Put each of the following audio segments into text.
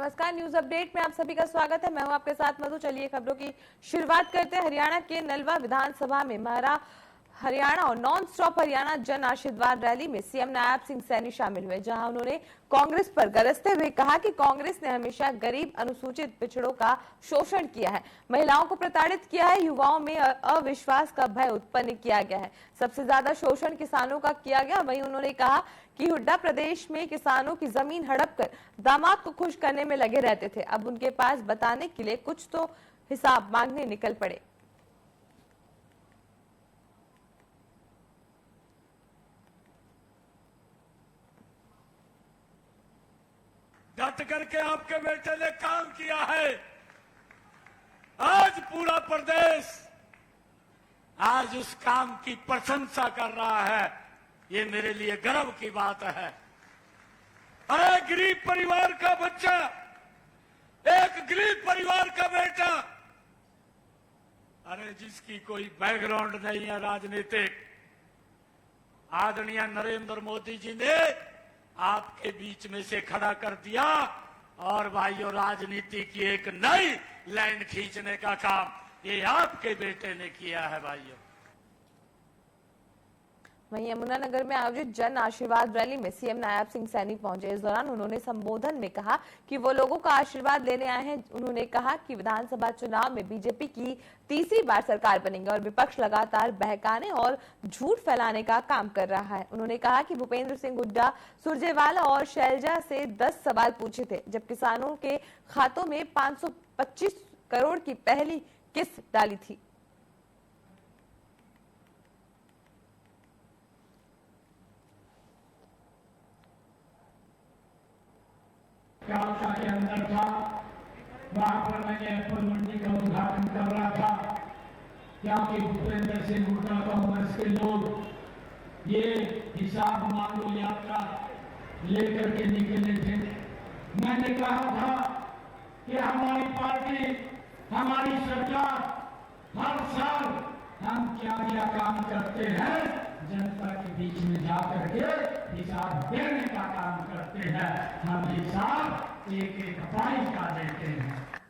नमस्कार, news update में आप सभी का स्वागत है। मैं हूं आपके साथ मधु। चलिए खबरों की शुरुआत करते हैं। हरियाणा के नलवा विधानसभा में महारा हरियाणा और non stop Haryana Jan Ashirwad rally में सीएम नायब सिंह सैनी शामिल हुए, जहां उन्होंने कांग्रेस पर गरजते हुए कहा कि कांग्रेस ने हमेशा गरीब अनुसूचित पिछड़ों का शोषण किया है, महिलाओं को प्रताड़ित किया है, युवाओं में अविश्वास का भय उत्पन्न किया गया है। सबसे ज्यादा शोषण किसानों का किया गया। वहीं उन्होंने कहा कि हुड्डा प्रदेश में किसानों की जमीन हड़प कर दामाद को खुश करने में लगे रहते थे। अब उनके पास बताने के लिए कुछ तो हिसाब मांगने निकल पड़े। डट करके आपके बेटे ने काम किया है। आज पूरा प्रदेश आज उस काम की प्रशंसा कर रहा है। ये मेरे लिए गर्व की बात है। अरे गरीब परिवार का बच्चा, एक गरीब परिवार का बेटा, अरे जिसकी कोई बैकग्राउंड नहीं है राजनीतिक, आदरणीय नरेंद्र मोदी जी ने आपके बीच में से खड़ा कर दिया और भाइयों राजनीति की एक नई लाइन खींचने का काम ये आपके बेटे ने किया है भाइयों। वहीं यमुनानगर में आयोजित जन आशीर्वाद रैली में सीएम नायब सिंह सैनी पहुंचे। इस दौरान उन्होंने संबोधन में कहा कि वो लोगों का आशीर्वाद लेने आए हैं। उन्होंने कहा कि विधानसभा चुनाव में बीजेपी की तीसरी बार सरकार बनेगी और विपक्ष लगातार बहकाने और झूठ फैलाने का काम कर रहा है। उन्होंने कहा कि भूपेंद्र सिंह हुड्डा सुरजेवाला और शैलजा से 10 सवाल पूछे थे जब किसानों के खातों में 525 करोड़ की पहली किस्त डाली थी। कालका के अंदर था, वहां पर मैंने एप्पल मंडी का उद्घाटन कर रहा था, क्योंकि भूपेंद्र सिंह हुड्डा कांग्रेस के लोग ये हिसाब मांगो यात्रा लेकर के निकले थे। मैंने कहा था कि हमारी पार्टी, हमारी सरकार हर साल हम क्या क्या काम करते हैं जनता के बीच में जाकर के हिसाब देने का काम करते हैं। हम हिसाब एक एक पाई का देते हैं।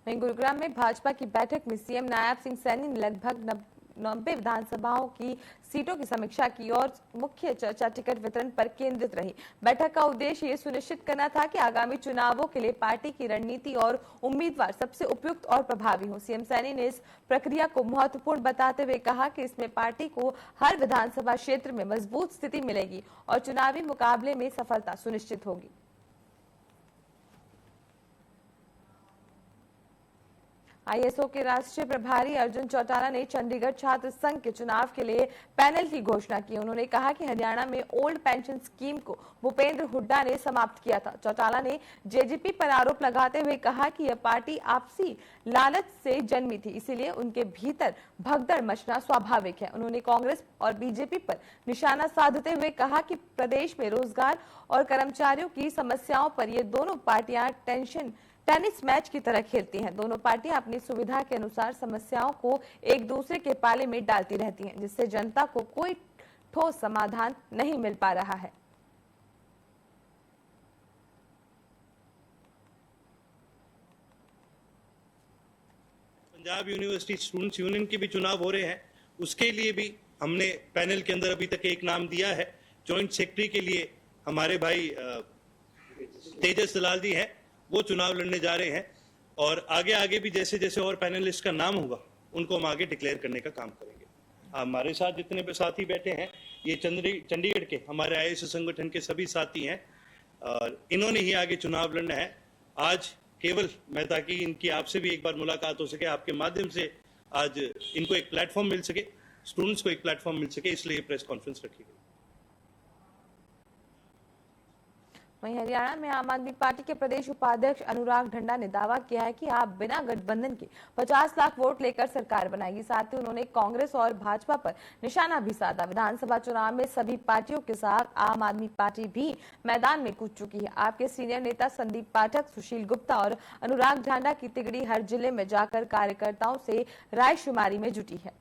वहीं गुरुग्राम में भाजपा की बैठक में सीएम नायब सिंह सैनी ने लगभग 90 विधानसभाओं की सीटों की समीक्षा की और मुख्य चर्चा टिकट वितरण पर केंद्रित रही। बैठक का उद्देश्य ये सुनिश्चित करना था कि आगामी चुनावों के लिए पार्टी की रणनीति और उम्मीदवार सबसे उपयुक्त और प्रभावी हो। सीएम सैनी ने इस प्रक्रिया को महत्वपूर्ण बताते हुए कहा कि इसमें पार्टी को हर विधानसभा क्षेत्र में मजबूत स्थिति मिलेगी और चुनावी मुकाबले में सफलता सुनिश्चित होगी। आईएसओ के राष्ट्रीय प्रभारी अर्जुन चौटाला ने चंडीगढ़ छात्र संघ के चुनाव के लिए पैनल की घोषणा की। उन्होंने कहा कि हरियाणा में ओल्ड पेंशन स्कीम को भूपेंद्र हुड्डा ने समाप्त किया था। चौटाला ने जेजेपी पर आरोप लगाते हुए कहा कि यह पार्टी आपसी लालच से जन्मी थी, इसीलिए उनके भीतर भगदड़ मचना स्वाभाविक है। उन्होंने कांग्रेस और बीजेपी पर निशाना साधते हुए कहा कि प्रदेश में रोजगार और कर्मचारियों की समस्याओं पर ये दोनों पार्टियां टेनिस मैच की तरह खेलती हैं। दोनों पार्टियां अपनी सुविधा के अनुसार समस्याओं को एक दूसरे के पाले में डालती रहती हैं, जिससे जनता को कोई ठोस समाधान नहीं मिल पा रहा है। पंजाब यूनिवर्सिटी स्टूडेंट्स यूनियन के भी चुनाव हो रहे हैं, उसके लिए भी हमने पैनल के अंदर अभी तक एक नाम दिया है। जॉइंट सेक्रेटरी के लिए हमारे भाई तेजस दलाल जी हैं, वो चुनाव लड़ने जा रहे हैं और आगे आगे भी जैसे जैसे और पैनलिस्ट का नाम होगा उनको हम आगे डिक्लेयर करने का काम करेंगे। हमारे साथ जितने भी साथी बैठे हैं ये चंडीगढ़ के हमारे आईएसओ संगठन के सभी साथी हैं और इन्होंने ही आगे चुनाव लड़ना है। आज केवल मैं ताकि इनकी आपसे भी एक बार मुलाकात हो सके, आपके माध्यम से आज इनको एक प्लेटफॉर्म मिल सके, स्टूडेंट्स को एक प्लेटफॉर्म मिल सके, इसलिए प्रेस कॉन्फ्रेंस रखी गई। वहीं हरियाणा में आम आदमी पार्टी के प्रदेश उपाध्यक्ष अनुराग ढंडा ने दावा किया है कि आप बिना गठबंधन के 50 लाख वोट लेकर सरकार बनाएगी। साथ ही उन्होंने कांग्रेस और भाजपा पर निशाना भी साधा। विधानसभा चुनाव में सभी पार्टियों के साथ आम आदमी पार्टी भी मैदान में कूद चुकी है। आपके सीनियर नेता संदीप पाठक, सुशील गुप्ता और अनुराग ढांडा की तिगड़ी हर जिले में जाकर कार्यकर्ताओं से रायशुमारी में जुटी है।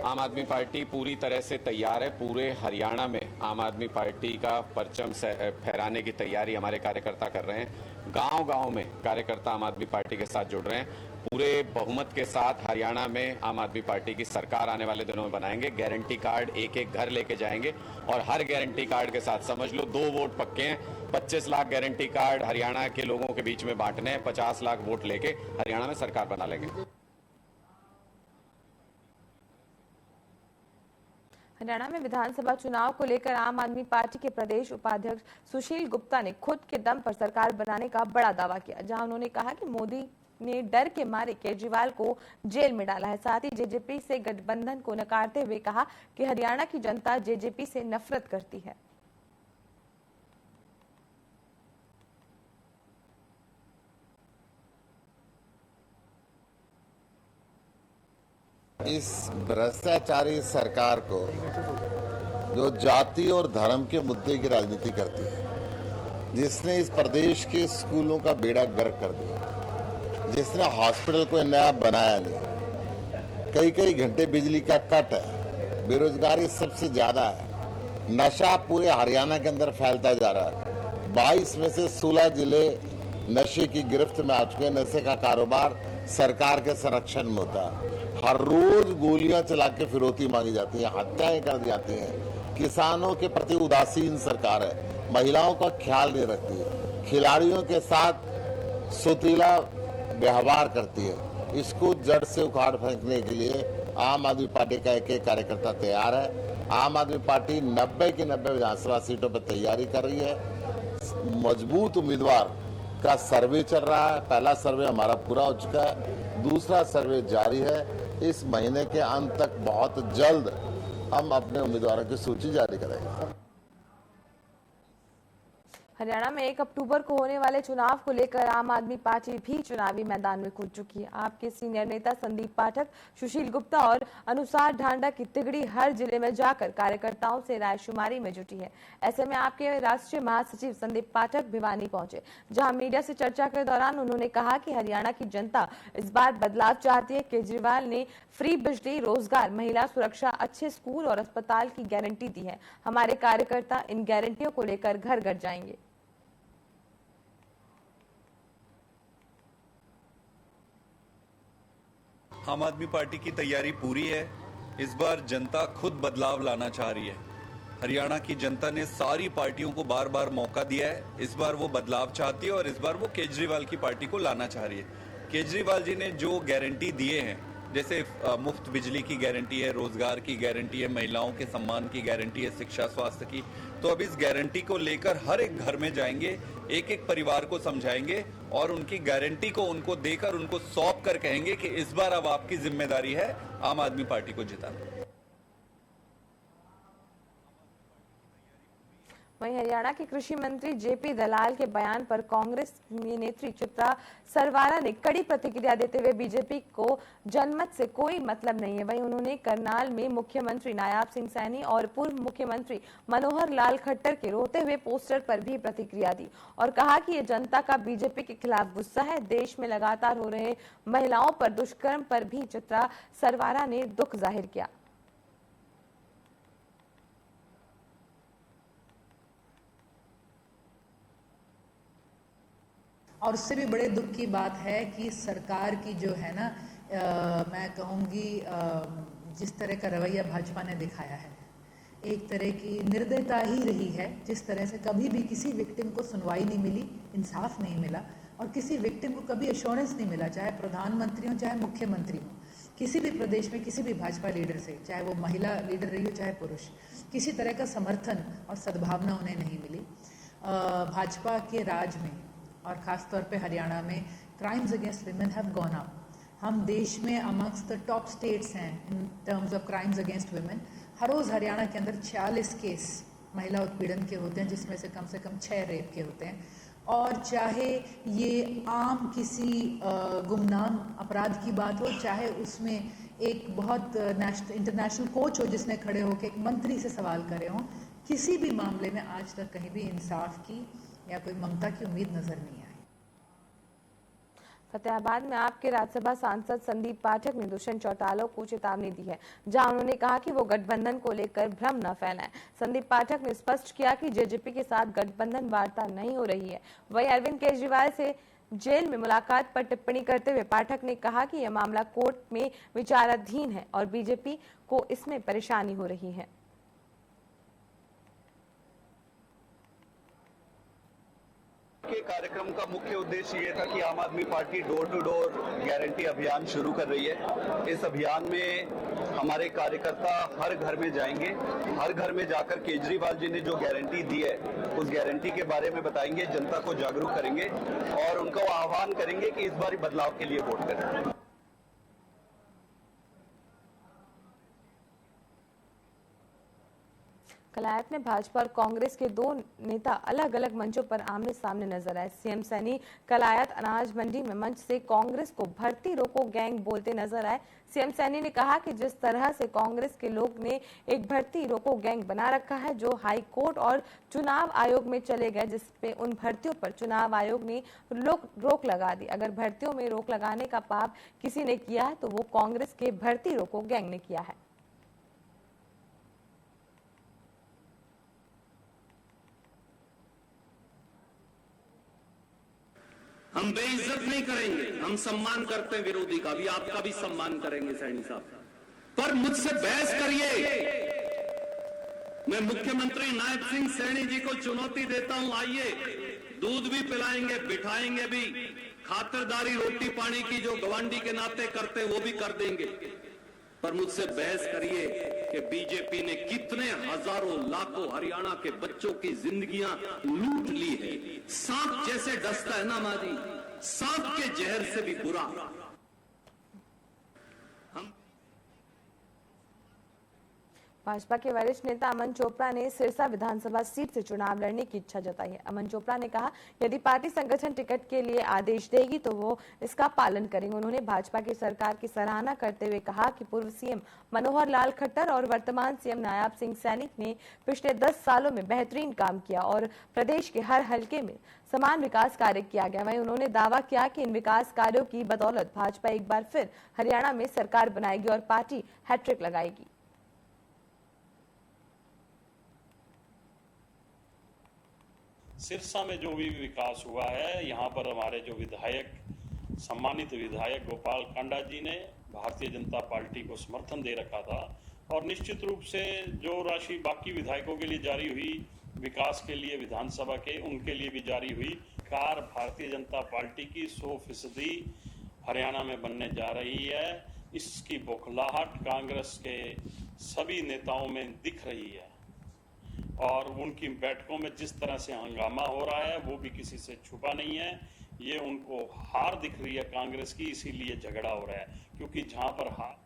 आम आदमी पार्टी पूरी तरह से तैयार है। पूरे हरियाणा में आम आदमी पार्टी का परचम फहराने की तैयारी हमारे कार्यकर्ता कर रहे हैं। गांव-गांव में कार्यकर्ता आम आदमी पार्टी के साथ जुड़ रहे हैं। पूरे बहुमत के साथ हरियाणा में आम आदमी पार्टी की सरकार आने वाले दिनों में बनाएंगे। गारंटी कार्ड एक एक घर लेके जाएंगे और हर गारंटी कार्ड के साथ समझ लो 2 वोट पक्के हैं। 25 लाख गारंटी कार्ड हरियाणा के लोगों के बीच में बांटने हैं। 50 लाख वोट लेके हरियाणा में सरकार बना लेंगे। हरियाणा में विधानसभा चुनाव को लेकर आम आदमी पार्टी के प्रदेश उपाध्यक्ष सुशील गुप्ता ने खुद के दम पर सरकार बनाने का बड़ा दावा किया, जहां उन्होंने कहा कि मोदी ने डर के मारे केजरीवाल को जेल में डाला है। साथ ही जेजेपी से गठबंधन को नकारते हुए कहा कि हरियाणा की जनता जेजेपी से नफरत करती है। इस भ्रष्टाचारी सरकार को, जो जाति और धर्म के मुद्दे की राजनीति करती है, जिसने इस प्रदेश के स्कूलों का बेड़ा गर्क कर दिया, जिसने हॉस्पिटल को नया बनाया नहीं, कई घंटे बिजली का कट है, बेरोजगारी सबसे ज्यादा है, नशा पूरे हरियाणा के अंदर फैलता जा रहा है। 22 में से 16 जिले नशे की गिरफ्त में आ चुके हैं। नशे का कारोबार सरकार के संरक्षण में होता है। हर रोज गोलियां चला के फिरौती मांगी जाती है, हत्याएं कर दी जाती हैं। किसानों के प्रति उदासीन सरकार है, महिलाओं का ख्याल नहीं रखती, खिलाड़ियों के साथ सोतीला व्यवहार करती है। इसको जड़ से उखाड़ फेंकने के लिए आम आदमी पार्टी का एक कार्यकर्ता तैयार है। आम आदमी पार्टी 90 की 90 विधानसभा सीटों पर तैयारी कर रही है। मजबूत उम्मीदवार का सर्वे चल रहा है। पहला सर्वे हमारा पूरा हो चुका है, दूसरा सर्वे जारी है। इस महीने के अंत तक बहुत जल्द हम अपने उम्मीदवारों की सूची जारी करेंगे। हरियाणा में 1 अक्टूबर को होने वाले चुनाव को लेकर आम आदमी पार्टी भी चुनावी मैदान में कूद चुकी है। आपके सीनियर नेता संदीप पाठक, सुशील गुप्ता और अनुसार ढांडा की तिगड़ी हर जिले में जाकर कार्यकर्ताओं से रायशुमारी में जुटी है। ऐसे में आपके राष्ट्रीय महासचिव संदीप पाठक भिवानी पहुंचे, जहां मीडिया से चर्चा के दौरान उन्होंने कहा कि हरियाणा की जनता इस बार बदलाव चाहती है। केजरीवाल ने फ्री बिजली, रोजगार, महिला सुरक्षा, अच्छे स्कूल और अस्पताल की गारंटी दी है। हमारे कार्यकर्ता इन गारंटियों को लेकर घर घर जाएंगे। आम आदमी पार्टी की तैयारी पूरी है। इस बार जनता खुद बदलाव लाना चाह रही है। हरियाणा की जनता ने सारी पार्टियों को बार बार मौका दिया है। इस बार वो बदलाव चाहती है और इस बार वो केजरीवाल की पार्टी को लाना चाह रही है। केजरीवाल जी ने जो गारंटी दिए हैं, जैसे मुफ्त बिजली की गारंटी है, रोजगार की गारंटी है, महिलाओं के सम्मान की गारंटी है, शिक्षा स्वास्थ्य की, तो अब इस गारंटी को लेकर हर एक घर में जाएंगे, एक एक परिवार को समझाएंगे और उनकी गारंटी को उनको देकर उनको सौंप कर कहेंगे कि इस बार अब आपकी जिम्मेदारी है आम आदमी पार्टी को जिताना। वहीं हरियाणा के कृषि मंत्री जेपी दलाल के बयान पर कांग्रेस नेत्री चित्रा सरवारा ने कड़ी प्रतिक्रिया देते हुए बीजेपी को जनमत से कोई मतलब नहीं है। वहीं उन्होंने करनाल में मुख्यमंत्री नायाब सिंह सैनी और पूर्व मुख्यमंत्री मनोहर लाल खट्टर के रोते हुए पोस्टर पर भी प्रतिक्रिया दी और कहा कि ये जनता का बीजेपी के खिलाफ गुस्सा है। देश में लगातार हो रहे महिलाओं पर दुष्कर्म पर भी चित्रा सरवारा ने दुख जाहिर किया। और उससे भी बड़े दुख की बात है कि सरकार की जो है ना, मैं कहूँगी जिस तरह का रवैया भाजपा ने दिखाया है, एक तरह की निर्दयता ही रही है। जिस तरह से कभी भी किसी विक्टिम को सुनवाई नहीं मिली, इंसाफ नहीं मिला और किसी विक्टिम को कभी एश्योरेंस नहीं मिला, चाहे प्रधानमंत्री हो चाहे मुख्यमंत्री हो, किसी भी प्रदेश में किसी भी भाजपा लीडर से, चाहे वो महिला लीडर रही हो चाहे पुरुष, किसी तरह का समर्थन और सद्भावना उन्हें नहीं मिली। भाजपा के राज में और ख़ास तौर पे हरियाणा में crimes against women have gone up. हम देश में अमंग्स द टॉप स्टेट्स हैं in terms of crimes against women. हर रोज़ हरियाणा के अंदर 46 केस महिला उत्पीड़न के होते हैं, जिसमें से कम 6 रेप के होते हैं। और चाहे ये आम किसी गुमनाम अपराध की बात हो, चाहे उसमें एक बहुत इंटरनेशनल कोच हो जिसने खड़े होकर एक मंत्री से सवाल करे हों, किसी भी मामले में आज तक कहीं भी इंसाफ की या कोई ममता की उम्मीद नजर नहीं आई। फतेहाबाद में आपके राज्यसभा सांसद संदीप पाठक ने दुष्यंत चौटाला को चेतावनी दी है, जहां उन्होंने कहा कि वो गठबंधन को लेकर भ्रम न फैलाएं। संदीप पाठक ने स्पष्ट किया कि जेजेपी के साथ गठबंधन वार्ता नहीं हो रही है। वहीं अरविंद केजरीवाल से जेल में मुलाकात पर टिप्पणी करते हुए पाठक ने कहा कि यह मामला कोर्ट में विचाराधीन है और बीजेपी को इसमें परेशानी हो रही है। के कार्यक्रम का मुख्य उद्देश्य ये था कि Aam Aadmi Party door to door guarantee अभियान शुरू कर रही है। इस अभियान में हमारे कार्यकर्ता हर घर में जाएंगे, हर घर में जाकर केजरीवाल जी ने जो गारंटी दी है उस गारंटी के बारे में बताएंगे, जनता को जागरूक करेंगे और उनको आह्वान करेंगे कि इस बार बदलाव के लिए वोट करें। कलायत में भाजपा और कांग्रेस के दो नेता अलग अलग मंचों पर आमने सामने नजर आए। सीएम सैनी कलायत अनाज मंडी में मंच से कांग्रेस को भर्ती रोको गैंग बोलते नजर आए। सीएम सैनी ने कहा कि जिस तरह से कांग्रेस के लोग ने एक भर्ती रोको गैंग बना रखा है, जो हाई कोर्ट और चुनाव आयोग में चले गए, जिसपे उन भर्तियों पर चुनाव आयोग ने रोक लगा दी। अगर भर्तियों में रोक लगाने का पाप किसी ने किया है तो वो कांग्रेस के भर्ती रोको गैंग ने किया है। हम बेइज्जत नहीं करेंगे, हम सम्मान करते हैं विरोधी का भी, आपका भी सम्मान करेंगे सैनी साहब, पर मुझसे बहस करिए। मैं मुख्यमंत्री नायब सिंह सैनी जी को चुनौती देता हूं, आइए दूध भी पिलाएंगे, बिठाएंगे भी, खातिरदारी रोटी पानी की जो गवांडी के नाते करते वो भी कर देंगे, पर मुझसे बहस करिए कि बीजेपी ने कितने हजारों लाखों हरियाणा के बच्चों की जिंदगियां लूट ली है। सांप जैसे डसता है ना माजी, सांप के जहर से भी बुरा। भाजपा के वरिष्ठ नेता अमन चोपड़ा ने सिरसा विधानसभा सीट से चुनाव लड़ने की इच्छा जताई है। अमन चोपड़ा ने कहा, यदि पार्टी संगठन टिकट के लिए आदेश देगी तो वो इसका पालन करेंगे। उन्होंने भाजपा की सरकार की सराहना करते हुए कहा कि पूर्व सीएम मनोहर लाल खट्टर और वर्तमान सीएम नायब सिंह सैनी ने पिछले 10 सालों में बेहतरीन काम किया और प्रदेश के हर हलके में समान विकास कार्य किया गया। वहीं उन्होंने दावा किया कि इन विकास कार्यों की बदौलत भाजपा एक बार फिर हरियाणा में सरकार बनाएगी और पार्टी हैट्रिक लगाएगी। सिरसा में जो भी विकास हुआ है, यहाँ पर हमारे जो विधायक, सम्मानित विधायक गोपाल कांडा जी ने भारतीय जनता पार्टी को समर्थन दे रखा था और निश्चित रूप से जो राशि बाकी विधायकों के लिए जारी हुई विकास के लिए विधानसभा के, उनके लिए भी जारी हुई। कार भारतीय जनता पार्टी की 100% हरियाणा में बनने जा रही है। इसकी बौखलाहट कांग्रेस के सभी नेताओं में दिख रही है और उनकी बैठकों में जिस तरह से हंगामा हो रहा है वो भी किसी से छुपा नहीं है। ये उनको हार दिख रही है कांग्रेस की, इसीलिए झगड़ा हो रहा है, क्योंकि जहां पर हार।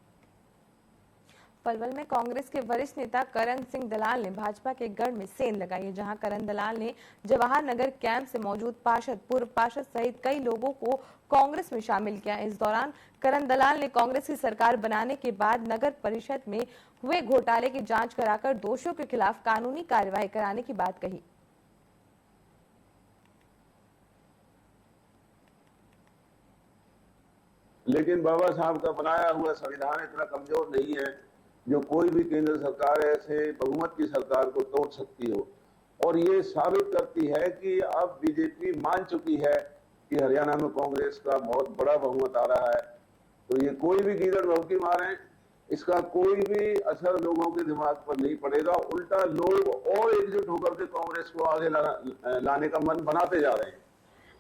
पलवल में कांग्रेस के वरिष्ठ नेता करण सिंह दलाल ने भाजपा के गढ़ में सेंध लगाई है, जहां करण दलाल ने जवाहर नगर कैंप से मौजूद पार्षद, पूर्व पार्षद सहित कई लोगों को कांग्रेस में शामिल किया। इस दौरान करण दलाल ने कांग्रेस की सरकार बनाने के बाद नगर परिषद में हुए घोटाले की जांच कराकर दोषियों के खिलाफ कानूनी कार्रवाई कराने की बात कही। लेकिन बाबा साहब का बनाया हुआ संविधान इतना कमजोर नहीं है जो कोई भी केंद्र सरकार ऐसे बहुमत की सरकार को तोड़ सकती हो, और ये साबित करती है कि अब बीजेपी मान चुकी है कि हरियाणा में कांग्रेस का बहुत बड़ा बहुमत आ रहा है। तो ये कोई भी गीदड़ भौंकी मारे, इसका कोई भी असर लोगों के दिमाग पर नहीं पड़ेगा, उल्टा लोग और एकजुट होकर के कांग्रेस को आगे लाने का मन बनाते जा रहे हैं।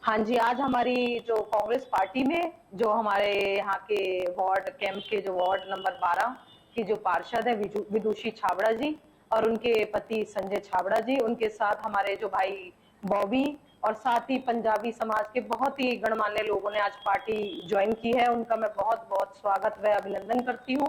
हाँ जी, आज हमारी जो कांग्रेस पार्टी में जो हमारे यहाँ के वार्ड कैंप के जो वार्ड नंबर 12 की जो पार्षद है विदुषी छाबड़ा जी और उनके पति संजय छाबड़ा जी, उनके साथ हमारे जो भाई बॉबी और साथ ही पंजाबी समाज के बहुत ही गणमान्य लोगों ने आज पार्टी ज्वाइन की है। उनका मैं बहुत बहुत स्वागत व अभिनंदन करती हूँ।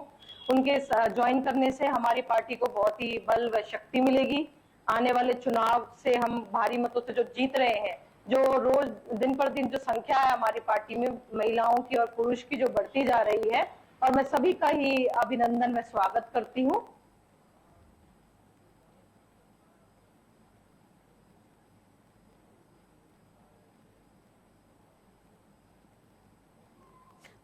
उनके ज्वाइन करने से हमारी पार्टी को बहुत ही बल व शक्ति मिलेगी। आने वाले चुनाव से हम भारी मतों से जो जीत रहे हैं, जो रोज दिन पर दिन जो संख्या है हमारी पार्टी में महिलाओं की और पुरुष की जो बढ़ती जा रही है, और मैं सभी का ही अभिनंदन में स्वागत करती हूँ।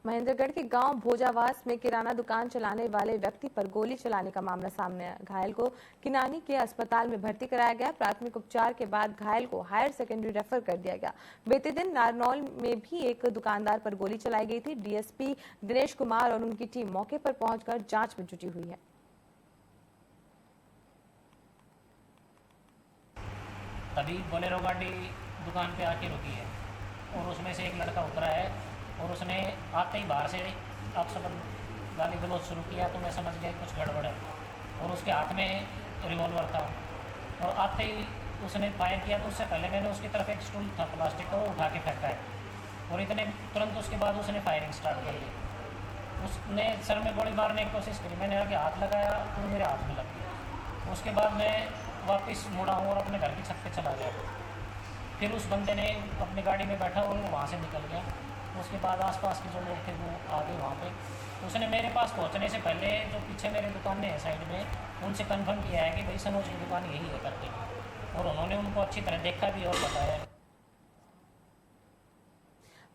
महेंद्रगढ़ के गांव भोजावास में किराना दुकान चलाने वाले व्यक्ति पर गोली चलाने का मामला सामने आया। घायल को किनानी के अस्पताल में भर्ती कराया गया। प्राथमिक उपचार के बाद घायल को हायर सेकेंडरी रेफर कर दिया गया। बीते दिन नारनौल में भी एक दुकानदार पर गोली चलाई गई थी। डीएसपी दिनेश कुमार और उनकी टीम मौके पर पहुंचकर जांच में जुटी हुई है। तभी बोलेरो गाड़ी दुकान पे आके रुकी है और उसमें से एक लड़का उतरा है और उसने आते ही बाहर से अपशब्द गाली गलौज शुरू किया। तो मैं समझ गया कुछ गड़बड़ है और उसके हाथ में रिवॉल्वर था और आते ही उसने फायर किया। तो उससे पहले मैंने उसकी तरफ एक स्टूल था प्लास्टिक का, वो उठा के फेंका है और इतने तुरंत उसके बाद उसने फायरिंग स्टार्ट कर दी। उसने सर में गोली मारने की कोशिश करी, मैंने आगे हाथ लगाया तो मेरे हाथ में लग गया। उसके बाद मैं वापस मुड़ा हूँ और अपने घर की छत पे चला गया। फिर उस बंदे ने अपनी गाड़ी में बैठा और वो वहाँ से निकल गया। उसके बाद आसपास के जो लोग थे वो आ गए वहाँ पे। उसने मेरे पास पहुँचने से पहले जो पीछे मेरी दुकानें हैं साइड में, उनसे कंफर्म किया है कि भाई सनोज की दुकान यही है करके, और उन्होंने उनको अच्छी तरह देखा भी और बताया।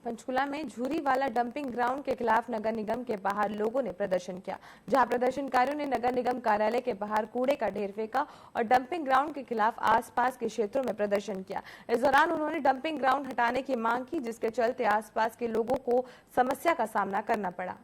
पंचकुला में झूरी वाला डंपिंग ग्राउंड के खिलाफ नगर निगम के बाहर लोगों ने प्रदर्शन किया, जहां प्रदर्शनकारियों ने नगर निगम कार्यालय के बाहर कूड़े का ढेर फेंका और डंपिंग ग्राउंड के खिलाफ आसपास के क्षेत्रों में प्रदर्शन किया। इस दौरान उन्होंने डंपिंग ग्राउंड हटाने की मांग की, जिसके चलते आसपास के लोगों को समस्या का सामना करना पड़ा।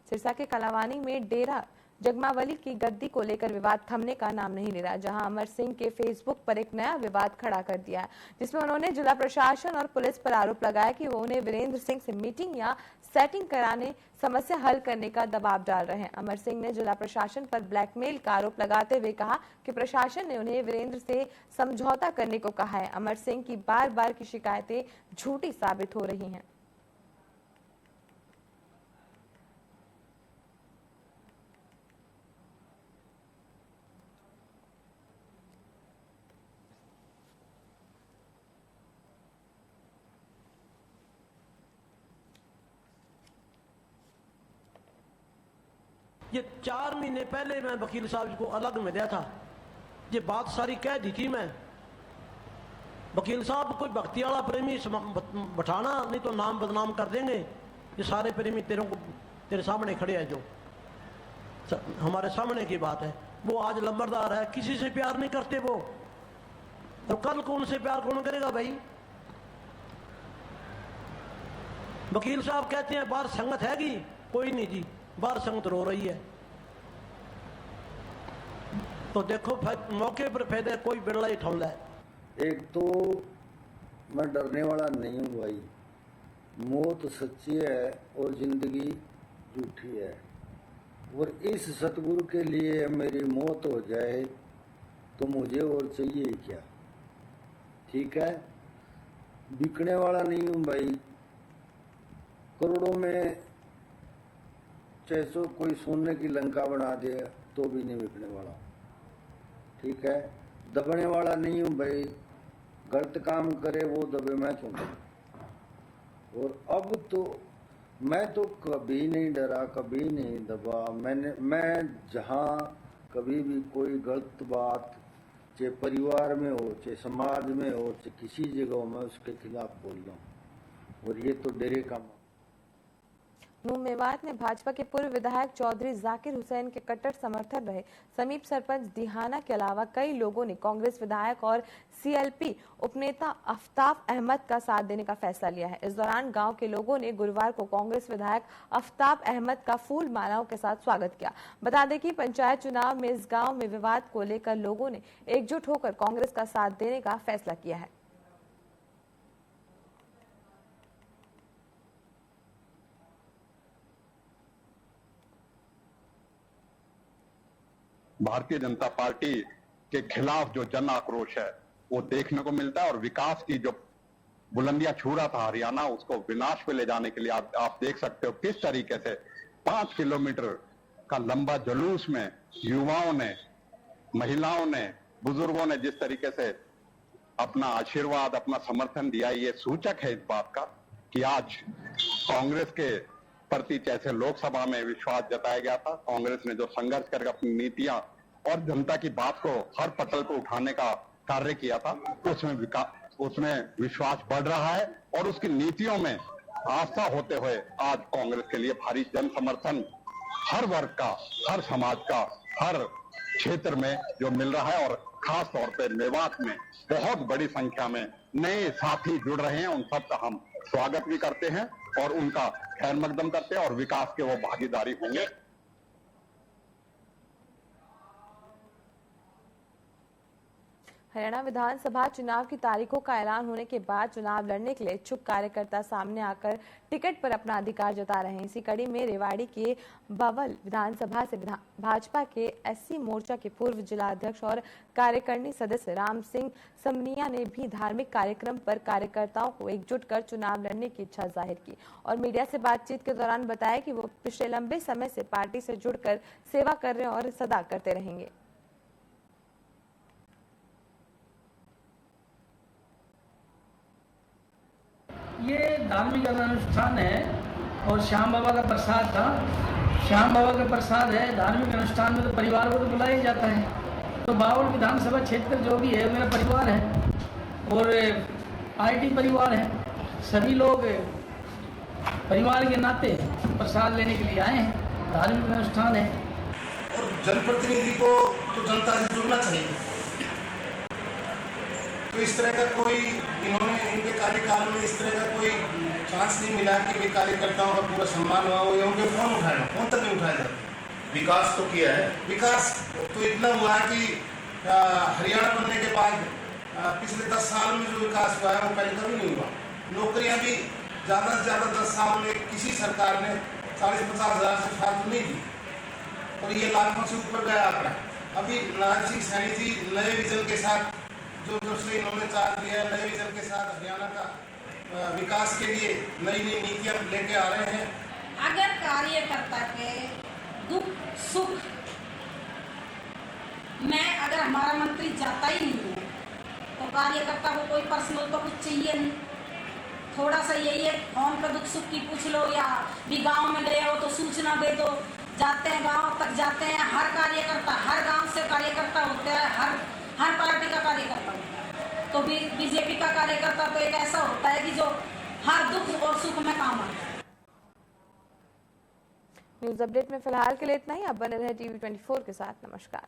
सिरसा के कलावानी में डेरा जगमावली की गद्दी को लेकर विवाद थमने का नाम नहीं ले रहा, जहां अमर सिंह के फेसबुक पर एक नया विवाद खड़ा कर दिया है, जिसमें उन्होंने जिला प्रशासन और पुलिस पर आरोप लगाया कि वो उन्हें वीरेंद्र सिंह से मीटिंग या सेटिंग कराने समस्या हल करने का दबाव डाल रहे हैं। अमर सिंह ने जिला प्रशासन पर ब्लैकमेल का आरोप लगाते हुए कहा कि प्रशासन ने उन्हें वीरेंद्र से समझौता करने को कहा है। अमर सिंह की बार बार की शिकायतें झूठी साबित हो रही हैं। ये 4 महीने पहले मैं वकील साहब को अलग में दिया था, ये बात सारी कह दी थी मैं। वकील साहब कोई भक्ति वाला प्रेमी बैठाना, नहीं तो नाम बदनाम कर देंगे। ये सारे प्रेमी तेरे सामने खड़े हैं, जो हमारे सामने की बात है। वो आज लंबरदार है, किसी से प्यार नहीं करते वो, तो कल कौन से प्यार कौन करेगा भाई। वकील साहब कहते हैं बाहर संगत हैगी, कोई नहीं जी, बाहर संगत रो रही है। तो देखो मौके पर फायदा कोई बिरला ही ठौला है। एक तो मैं डरने वाला नहीं हूँ भाई, मौत सच्ची है और जिंदगी झूठी है, और इस सतगुरु के लिए मेरी मौत हो जाए तो मुझे और चाहिए क्या। ठीक है, बिकने वाला नहीं हूँ भाई। करोड़ों में चाहे कोई सोने की लंका बना दे तो भी नहीं बिकने वाला। ठीक है, दबने वाला नहीं हूँ भाई। गलत काम करे वो दबे, मैं क्यों दबूं। और अब तो मैं तो कभी नहीं डरा, कभी नहीं दबा। मैं जहाँ कभी भी कोई गलत बात चाहे परिवार में हो, चाहे समाज में हो, चाहे किसी जगह हो, मैं उसके खिलाफ बोल रहा हूँ। और ये तो डेरे का नूह मेवात में भाजपा के पूर्व विधायक चौधरी जाकिर हुसैन के कट्टर समर्थक रहे समीप सरपंच दिहाना के अलावा कई लोगों ने कांग्रेस विधायक और सीएलपी उपनेता आफ्ताब अहमद का साथ देने का फैसला लिया है। इस दौरान गांव के लोगों ने गुरुवार को कांग्रेस विधायक आफ्ताब अहमद का फूल मालाओं के साथ स्वागत किया। बता दें कि पंचायत चुनाव में इस गाँव में विवाद को लेकर लोगों ने एकजुट होकर कांग्रेस का साथ देने का फैसला किया है। भारतीय जनता पार्टी के खिलाफ जो जन आक्रोश है वो देखने को मिलता है, और विकास की जो बुलंदियां छू रहा था हरियाणा, उसको विनाश पे ले जाने के लिए आप देख सकते हो किस तरीके से 5 किलोमीटर का लंबा जुलूस में युवाओं ने, महिलाओं ने, बुजुर्गों ने जिस तरीके से अपना आशीर्वाद, अपना समर्थन दिया, ये सूचक है इस बात का कि आज कांग्रेस के प्रति जैसे लोकसभा में विश्वास जताया गया था, कांग्रेस ने जो संघर्ष करके अपनी नीतियां और जनता की बात को हर पटल को उठाने का कार्य किया था, उसमें उसमें विश्वास बढ़ रहा है और उसकी नीतियों में आस्था होते हुए आज कांग्रेस के लिए भारी जन समर्थन हर वर्ग का, हर समाज का, हर क्षेत्र में जो मिल रहा है और खास तौर पे मेवात में बहुत बड़ी संख्या में नए साथी जुड़ रहे हैं। उन सबका हम स्वागत भी करते हैं और उनका खैर मकदम करते हैं और विकास के वो भागीदारी होंगे। हरियाणा विधानसभा चुनाव की तारीखों का ऐलान होने के बाद चुनाव लड़ने के लिए इच्छुक कार्यकर्ता सामने आकर टिकट पर अपना अधिकार जता रहे हैं। इसी कड़ी में रेवाड़ी के बावल विधानसभा से भाजपा के एससी मोर्चा के पूर्व जिला अध्यक्ष और कार्यकारिणी सदस्य राम सिंह समनिया ने भी धार्मिक कार्यक्रम पर कार्यकर्ताओं को एकजुट कर चुनाव लड़ने की इच्छा जाहिर की और मीडिया से बातचीत के दौरान बताया कि वो पिछले लंबे समय से पार्टी से जुड़कर सेवा कर रहे हैं और सदा करते रहेंगे। ये धार्मिक अनुष्ठान है और श्याम बाबा का प्रसाद था। श्याम बाबा का प्रसाद है। धार्मिक अनुष्ठान में तो परिवार को तो बुलाया ही जाता है। तो बावल विधानसभा क्षेत्र जो भी है मेरा परिवार है और पार्टी परिवार है। सभी लोग परिवार के नाते प्रसाद लेने के लिए आए हैं। धार्मिक अनुष्ठान है और जनप्रतिनिधि को तो जनता से जुड़ना चाहिए। तो इस तरह का कोई इन्होंने इनके कार्यकाल में इस तरह का कोई चांस नहीं मिला कि कार्यकर्ताओं का पूरा सम्मान हुआ हो या उनके फोन उठाया, फोन तक नहीं उठाया जाता। विकास तो किया है, विकास तो इतना हुआ है कि हरियाणा बनने के बाद पिछले 10 साल में जो विकास हुआ है वो पहले कभी नहीं हुआ। नौकरियां भी ज़्यादा से ज़्यादा 10 साल में किसी सरकार ने 40-50 हज़ार से फालतू नहीं दी और ये लाखों से ऊपर गया आंकड़ा। अभी नारायण सिंह सैनी जी नए विजन के साथ जो से इन्होंने चार्ज दिया है, नए विजन के साथ हरियाणा का विकास के लिए नई नई नीतियां लेके आ रहे हैं। अगर कार्यकर्ता के दुख सुख में अगर हमारा मंत्री जाता ही नहीं है तो कार्यकर्ता को कोई पर्सनल तो कुछ चाहिए नहीं। थोड़ा सा यही है, फोन पर दुख सुख की पूछ लो या भी गांव में गए हो तो सूचना दे दो। जाते हैं गांव तक जाते हैं, हर कार्यकर्ता हर गांव से कार्यकर्ता होता है, हर पार्टी का कार्यकर्ता होता है। तो बीजेपी का कार्यकर्ता तो एक ऐसा होता है कि जो हर दुख और सुख में काम आता है। न्यूज अपडेट में फिलहाल के लिए इतना ही। अब बने रहे TV24 के साथ। नमस्कार।